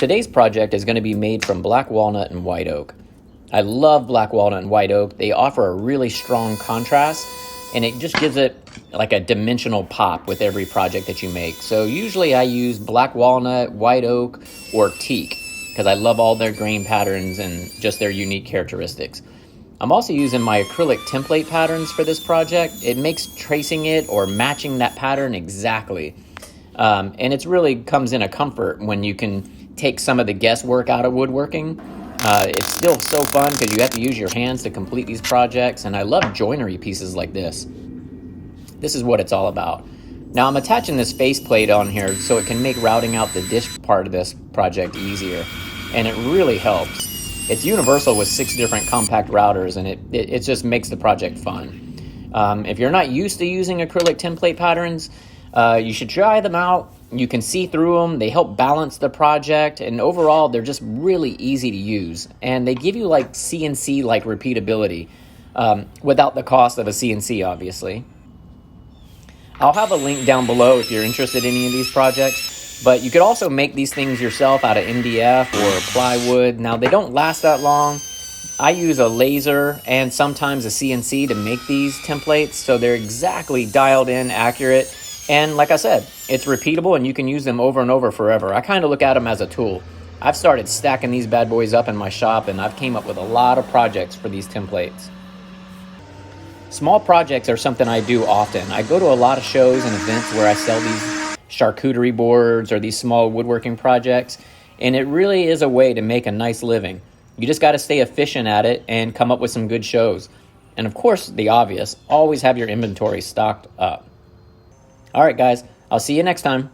Today's project is going to be made from black walnut and white oak. I love black walnut and white oak. They offer a really strong contrast, and it just gives it like a dimensional pop with every project that you make. So usually I use black walnut, white oak, or teak because I love all their grain patterns and just their unique characteristics. I'm also using my acrylic template patterns for this project. It makes tracing it or matching that pattern exactly. And it's really comes in a comfort when you can take some of the guesswork out of woodworking. It's still so fun because you have to use your hands to complete these projects, and I love joinery pieces like this. This is what it's all about. Now I'm attaching this faceplate on here so it can make routing out the disc part of this project easier, and it really helps. It's universal with 6 different compact routers, and it just makes the project fun. If you're not used to using acrylic template patterns, you should try them out. You can see through them. They help balance the project, and overall they're just really easy to use, and they give you like CNC like repeatability without the cost of a CNC, obviously. I'll have a link down below if you're interested in any of these projects, but you could also make these things yourself out of MDF or plywood. Now they don't last that long. I use a laser and sometimes a CNC to make these templates, so they're exactly dialed in, accurate. And like I said, it's repeatable and you can use them over and over forever. I kind of look at them as a tool. I've started stacking these bad boys up in my shop, and I've came up with a lot of projects for these templates. Small projects are something I do often. I go to a lot of shows and events where I sell these charcuterie boards or these small woodworking projects, and it really is a way to make a nice living. You just got to stay efficient at it and come up with some good shows. And of course, the obvious, always have your inventory stocked up. All right, guys, I'll see you next time.